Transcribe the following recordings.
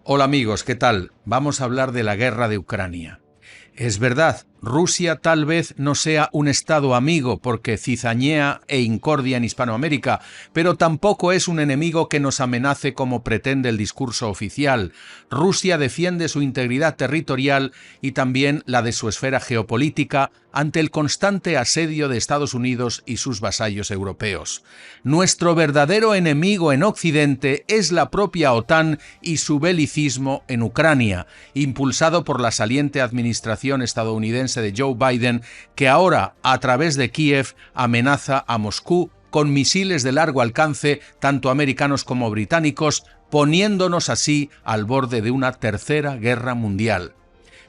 Hola amigos, ¿qué tal? Vamos a hablar de la guerra de Ucrania. Es verdad, Rusia tal vez no sea un estado amigo porque cizañea e incordia en Hispanoamérica, pero tampoco es un enemigo que nos amenace como pretende el discurso oficial. Rusia defiende su integridad territorial y también la de su esfera geopolítica ante el constante asedio de Estados Unidos y sus vasallos europeos. Nuestro verdadero enemigo en Occidente es la propia OTAN y su belicismo en Ucrania, impulsado por la saliente administración estadounidense de Joe Biden, que ahora, a través de Kiev, amenaza a Moscú con misiles de largo alcance, tanto americanos como británicos, poniéndonos así al borde de una tercera guerra mundial.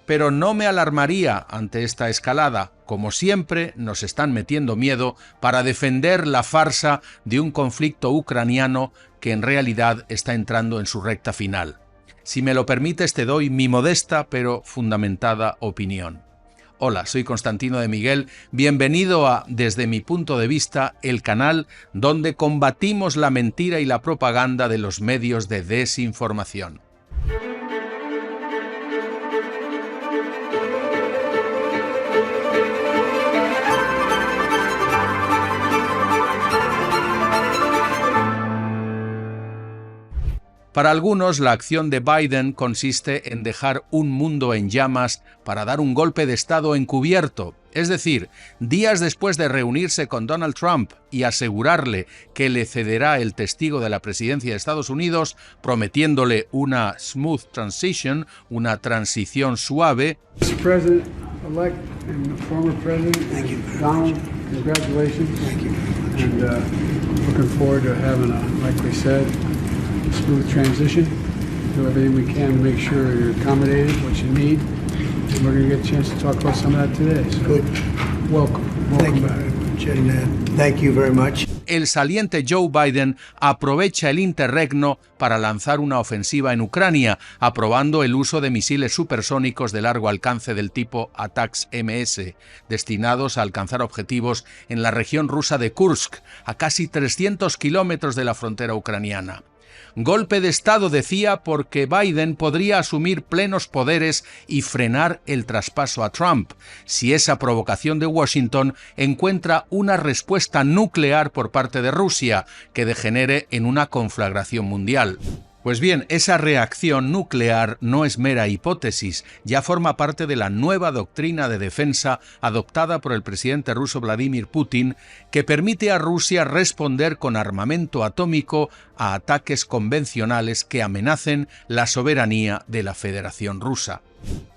Pero no me alarmaría ante esta escalada. Como siempre, nos están metiendo miedo para defender la farsa de un conflicto ucraniano que en realidad está entrando en su recta final. Si me lo permites, te doy mi modesta pero fundamentada opinión. Hola, soy Constantino de Miguel, bienvenido a Desde mi punto de vista, el canal donde combatimos la mentira y la propaganda de los medios de desinformación. Para algunos, la acción de Biden consiste en dejar un mundo en llamas para dar un golpe de Estado encubierto, es decir, días después de reunirse con Donald Trump y asegurarle que le cederá el testigo de la presidencia de Estados Unidos, prometiéndole una smooth transition, una transición suave. Mr. President-elect and former President Donald, congratulations. Thank you very much. And looking forward to having like we said, smooth transition. Do everything we can to make sure you're accommodated, what you need. And we're going to get a chance to talk about some of that today. So, Good. Welcome Thank you back. very much. And thank you very much. El saliente Joe Biden aprovecha el interregno para lanzar una ofensiva en Ucrania, aprobando el uso de misiles supersónicos de largo alcance del tipo ATACMS, destinados a alcanzar objetivos en la región rusa de Kursk, a casi 300 kilómetros de la frontera ucraniana. Golpe de Estado, decía, porque Biden podría asumir plenos poderes y frenar el traspaso a Trump, si esa provocación de Washington encuentra una respuesta nuclear por parte de Rusia, que degenere en una conflagración mundial. Pues bien, esa reacción nuclear no es mera hipótesis, ya forma parte de la nueva doctrina de defensa adoptada por el presidente ruso Vladimir Putin, que permite a Rusia responder con armamento atómico a ataques convencionales que amenacen la soberanía de la Federación Rusa.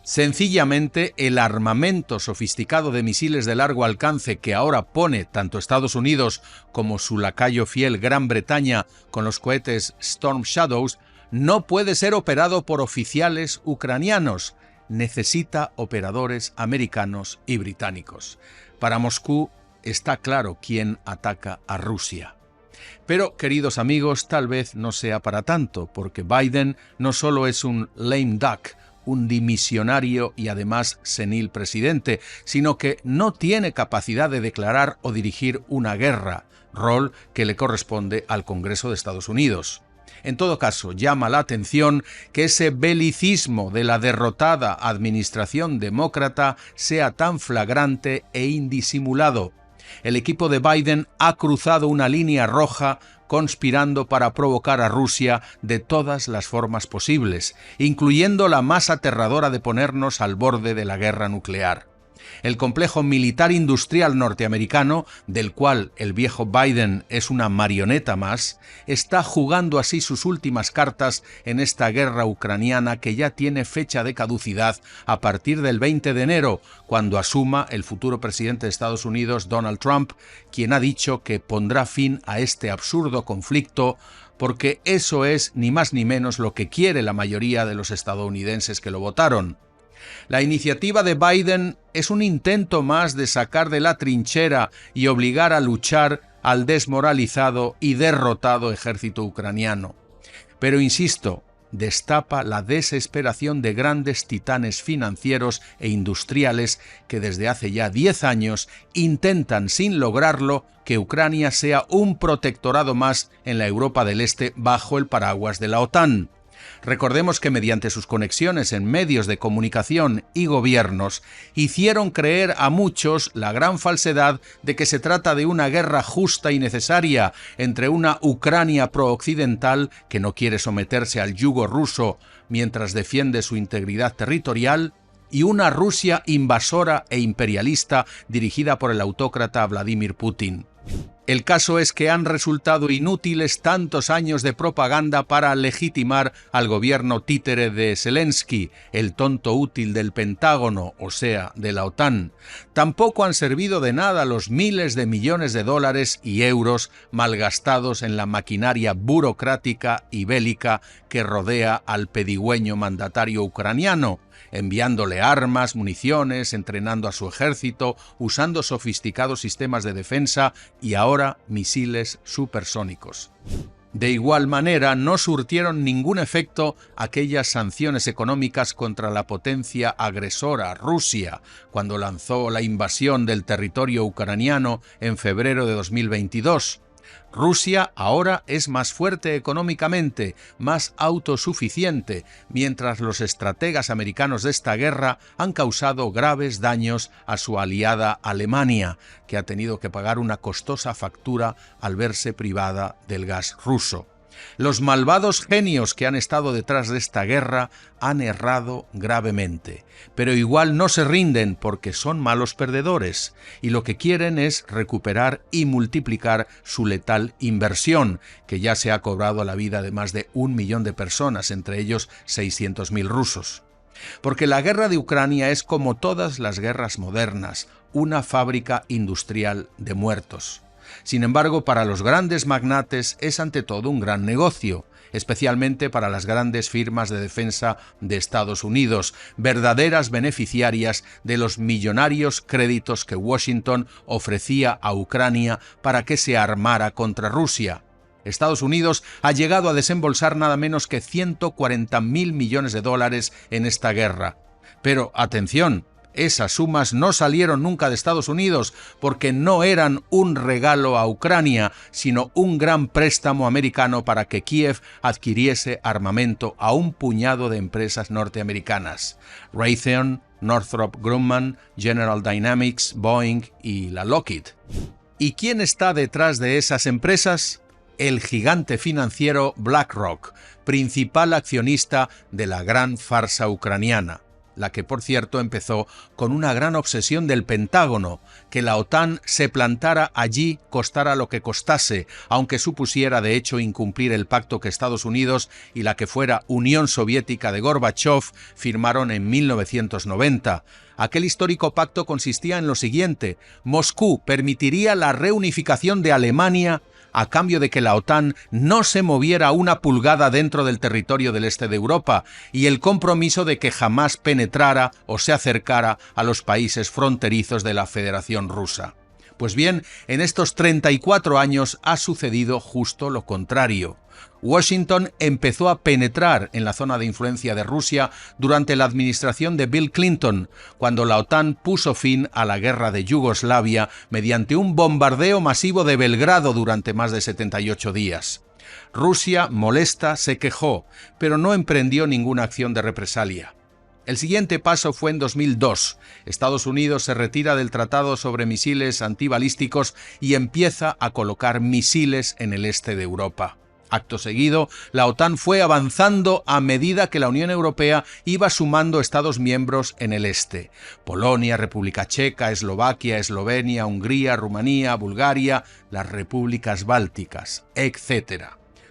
Sencillamente, el armamento sofisticado de misiles de largo alcance que ahora pone tanto Estados Unidos como su lacayo fiel Gran Bretaña con los cohetes Storm Shadows no puede ser operado por oficiales ucranianos. Necesita operadores americanos y británicos. Para Moscú está claro quién ataca a Rusia. Pero, queridos amigos, tal vez no sea para tanto, porque Biden no solo es un lame duck, un dimisionario y además senil presidente, sino que no tiene capacidad de declarar o dirigir una guerra, rol que le corresponde al Congreso de Estados Unidos. En todo caso, llama la atención que ese belicismo de la derrotada administración demócrata sea tan flagrante e indisimulado. El equipo de Biden ha cruzado una línea roja conspirando para provocar a Rusia de todas las formas posibles, incluyendo la más aterradora de ponernos al borde de la guerra nuclear. El complejo militar industrial norteamericano, del cual el viejo Biden es una marioneta más, está jugando así sus últimas cartas en esta guerra ucraniana que ya tiene fecha de caducidad a partir del 20 de enero, cuando asuma el futuro presidente de Estados Unidos, Donald Trump, quien ha dicho que pondrá fin a este absurdo conflicto porque eso es ni más ni menos lo que quiere la mayoría de los estadounidenses que lo votaron. La iniciativa de Biden es un intento más de sacar de la trinchera y obligar a luchar al desmoralizado y derrotado ejército ucraniano. Pero insisto, destapa la desesperación de grandes titanes financieros e industriales que desde hace ya 10 años intentan, sin lograrlo, que Ucrania sea un protectorado más en la Europa del Este bajo el paraguas de la OTAN. Recordemos que mediante sus conexiones en medios de comunicación y gobiernos, hicieron creer a muchos la gran falsedad de que se trata de una guerra justa y necesaria entre una Ucrania pro-occidental que no quiere someterse al yugo ruso mientras defiende su integridad territorial y una Rusia invasora e imperialista dirigida por el autócrata Vladimir Putin. El caso es que han resultado inútiles tantos años de propaganda para legitimar al gobierno títere de Zelensky, el tonto útil del Pentágono, o sea, de la OTAN. Tampoco han servido de nada los miles de millones de dólares y euros malgastados en la maquinaria burocrática y bélica que rodea al pedigüeño mandatario ucraniano, enviándole armas, municiones, entrenando a su ejército, usando sofisticados sistemas de defensa y ahora misiles supersónicos. De igual manera, no surtieron ningún efecto aquellas sanciones económicas contra la potencia agresora, Rusia, cuando lanzó la invasión del territorio ucraniano en febrero de 2022. Rusia ahora es más fuerte económicamente, más autosuficiente, mientras los estrategas americanos de esta guerra han causado graves daños a su aliada Alemania, que ha tenido que pagar una costosa factura al verse privada del gas ruso. Los malvados genios que han estado detrás de esta guerra han errado gravemente, pero igual no se rinden porque son malos perdedores y lo que quieren es recuperar y multiplicar su letal inversión, que ya se ha cobrado la vida de más de 1 millón de personas, entre ellos 600.000 rusos. Porque la guerra de Ucrania es como todas las guerras modernas, una fábrica industrial de muertos. Sin embargo, para los grandes magnates es ante todo un gran negocio, especialmente para las grandes firmas de defensa de Estados Unidos, verdaderas beneficiarias de los millonarios créditos que Washington ofrecía a Ucrania para que se armara contra Rusia. Estados Unidos ha llegado a desembolsar nada menos que 140.000 millones de dólares en esta guerra. Pero, atención, esas sumas no salieron nunca de Estados Unidos porque no eran un regalo a Ucrania, sino un gran préstamo americano para que Kiev adquiriese armamento a un puñado de empresas norteamericanas: Raytheon, Northrop Grumman, General Dynamics, Boeing y la Lockheed. ¿Y quién está detrás de esas empresas? El gigante financiero BlackRock, principal accionista de la gran farsa ucraniana, la que por cierto empezó con una gran obsesión del Pentágono, que la OTAN se plantara allí costara lo que costase, aunque supusiera de hecho incumplir el pacto que Estados Unidos y la que fuera Unión Soviética de Gorbachov firmaron en 1990. Aquel histórico pacto consistía en lo siguiente: Moscú permitiría la reunificación de Alemania a cambio de que la OTAN no se moviera una pulgada dentro del territorio del este de Europa, y el compromiso de que jamás penetrara o se acercara a los países fronterizos de la Federación Rusa. Pues bien, en estos 34 años ha sucedido justo lo contrario. Washington empezó a penetrar en la zona de influencia de Rusia durante la administración de Bill Clinton, cuando la OTAN puso fin a la guerra de Yugoslavia mediante un bombardeo masivo de Belgrado durante más de 78 días. Rusia, molesta, se quejó, pero no emprendió ninguna acción de represalia. El siguiente paso fue en 2002. Estados Unidos se retira del Tratado sobre Misiles Antibalísticos y empieza a colocar misiles en el este de Europa. Acto seguido, la OTAN fue avanzando a medida que la Unión Europea iba sumando Estados miembros en el este: Polonia, República Checa, Eslovaquia, Eslovenia, Hungría, Rumanía, Bulgaria, las repúblicas bálticas, etc.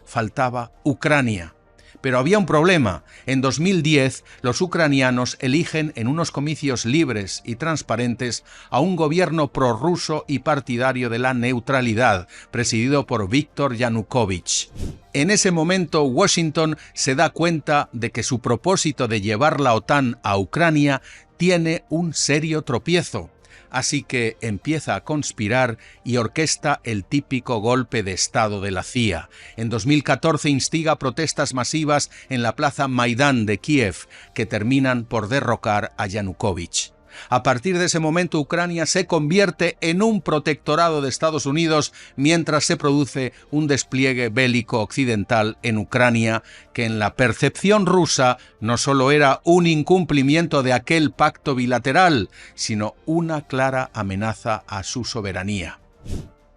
Faltaba Ucrania. Pero había un problema. En 2010, los ucranianos eligen en unos comicios libres y transparentes a un gobierno prorruso y partidario de la neutralidad, presidido por Viktor Yanukovych. En ese momento, Washington se da cuenta de que su propósito de llevar la OTAN a Ucrania tiene un serio tropiezo. Así que empieza a conspirar y orquesta el típico golpe de Estado de la CIA. En 2014 instiga protestas masivas en la plaza Maidán de Kiev, que terminan por derrocar a Yanukovych. A partir de ese momento, Ucrania se convierte en un protectorado de Estados Unidos mientras se produce un despliegue bélico occidental en Ucrania que en la percepción rusa no solo era un incumplimiento de aquel pacto bilateral, sino una clara amenaza a su soberanía.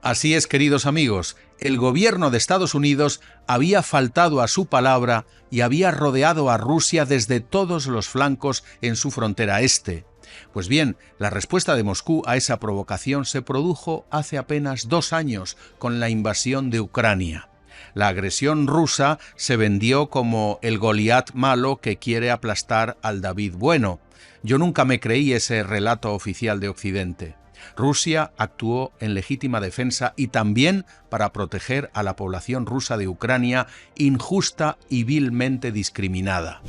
Así es, queridos amigos, el gobierno de Estados Unidos había faltado a su palabra y había rodeado a Rusia desde todos los flancos en su frontera este. Pues bien, la respuesta de Moscú a esa provocación se produjo hace apenas 2 años con la invasión de Ucrania. La agresión rusa se vendió como el Goliat malo que quiere aplastar al David bueno. Yo nunca me creí ese relato oficial de Occidente. Rusia actuó en legítima defensa y también para proteger a la población rusa de Ucrania, injusta y vilmente discriminada.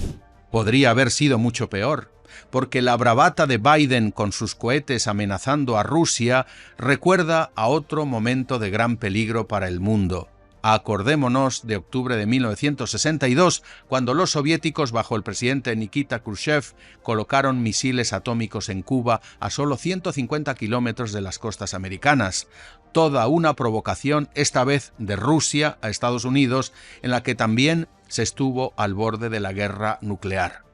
Podría haber sido mucho peor, porque la bravata de Biden con sus cohetes amenazando a Rusia recuerda a otro momento de gran peligro para el mundo. Acordémonos de octubre de 1962, cuando los soviéticos, bajo el presidente Nikita Khrushchev, colocaron misiles atómicos en Cuba a solo 150 kilómetros de las costas americanas. Toda una provocación, esta vez de Rusia a Estados Unidos, en la que también se estuvo al borde de la guerra nuclear.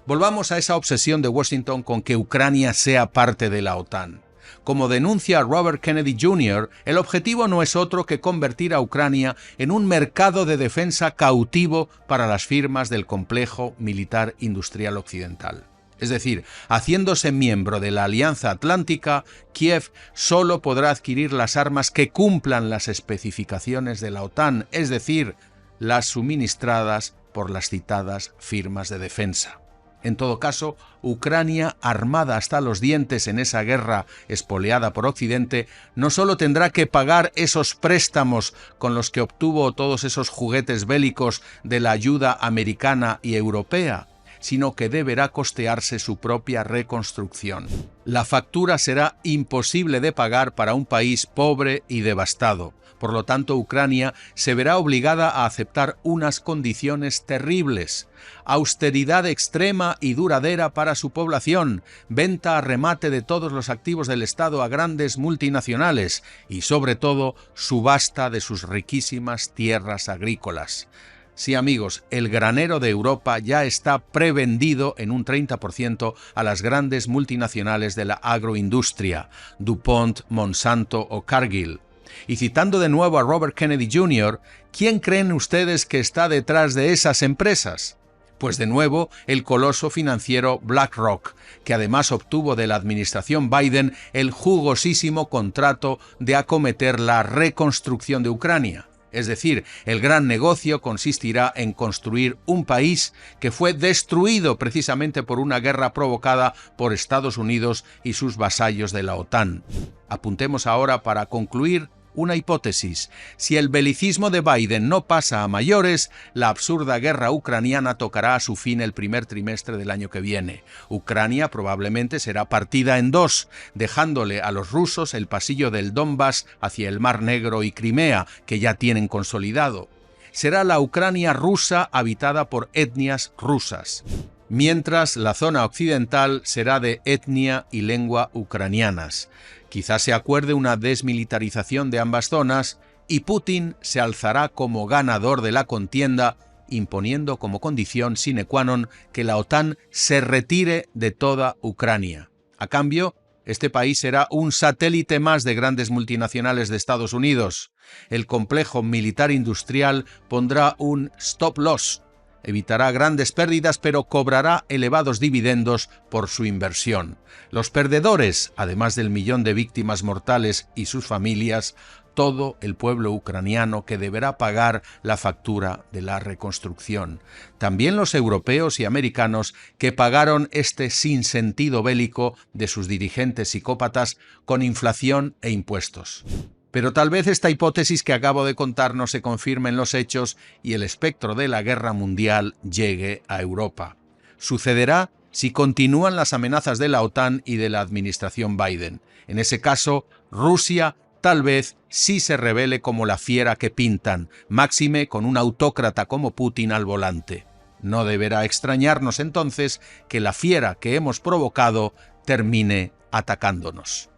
Volvamos a esa obsesión de Washington con que Ucrania sea parte de la OTAN. Como denuncia Robert Kennedy Jr., el objetivo no es otro que convertir a Ucrania en un mercado de defensa cautivo para las firmas del complejo militar industrial occidental. Es decir, haciéndose miembro de la Alianza Atlántica, Kiev solo podrá adquirir las armas que cumplan las especificaciones de la OTAN, es decir, las suministradas por las citadas firmas de defensa. En todo caso, Ucrania, armada hasta los dientes en esa guerra espoleada por Occidente, no solo tendrá que pagar esos préstamos con los que obtuvo todos esos juguetes bélicos de la ayuda americana y europea, sino que deberá costearse su propia reconstrucción. La factura será imposible de pagar para un país pobre y devastado. Por lo tanto, Ucrania se verá obligada a aceptar unas condiciones terribles: austeridad extrema y duradera para su población, venta a remate de todos los activos del Estado a grandes multinacionales y, sobre todo, subasta de sus riquísimas tierras agrícolas. Sí, amigos, el granero de Europa ya está prevendido en un 30% a las grandes multinacionales de la agroindustria, DuPont, Monsanto o Cargill. Y citando de nuevo a Robert Kennedy Jr., ¿quién creen ustedes que está detrás de esas empresas? Pues de nuevo, el coloso financiero BlackRock, que además obtuvo de la administración Biden el jugosísimo contrato de acometer la reconstrucción de Ucrania. Es decir, el gran negocio consistirá en construir un país que fue destruido precisamente por una guerra provocada por Estados Unidos y sus vasallos de la OTAN. Apuntemos ahora, para concluir, una hipótesis. Si el belicismo de Biden no pasa a mayores, la absurda guerra ucraniana tocará a su fin el primer trimestre del año que viene. Ucrania probablemente será partida en dos, dejándole a los rusos el pasillo del Donbass hacia el Mar Negro y Crimea, que ya tienen consolidado. Será la Ucrania rusa habitada por etnias rusas, mientras la zona occidental será de etnia y lengua ucranianas. Quizás se acuerde una desmilitarización de ambas zonas y Putin se alzará como ganador de la contienda, imponiendo como condición sine qua non que la OTAN se retire de toda Ucrania. A cambio, este país será un satélite más de grandes multinacionales de Estados Unidos. El complejo militar industrial pondrá un stop loss. Evitará grandes pérdidas, pero cobrará elevados dividendos por su inversión. Los perdedores, además del millón de víctimas mortales y sus familias, todo el pueblo ucraniano que deberá pagar la factura de la reconstrucción. También los europeos y americanos que pagaron este sinsentido bélico de sus dirigentes psicópatas con inflación e impuestos. Pero tal vez esta hipótesis que acabo de contar no se confirme en los hechos y el espectro de la guerra mundial llegue a Europa. Sucederá si continúan las amenazas de la OTAN y de la administración Biden. En ese caso, Rusia tal vez sí se revele como la fiera que pintan, máxime con un autócrata como Putin al volante. No deberá extrañarnos entonces que la fiera que hemos provocado termine atacándonos.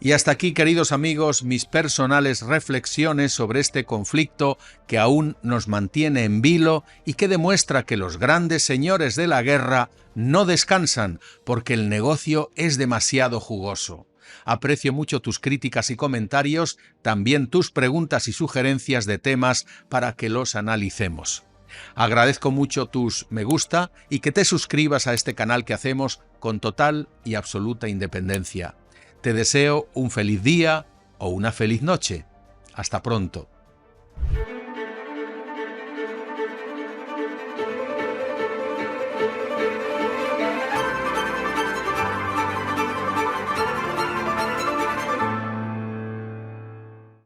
Y hasta aquí, queridos amigos, mis personales reflexiones sobre este conflicto que aún nos mantiene en vilo y que demuestra que los grandes señores de la guerra no descansan porque el negocio es demasiado jugoso. Aprecio mucho tus críticas y comentarios, también tus preguntas y sugerencias de temas para que los analicemos. Agradezco mucho tus me gusta y que te suscribas a este canal que hacemos con total y absoluta independencia. Te deseo un feliz día o una feliz noche. Hasta pronto.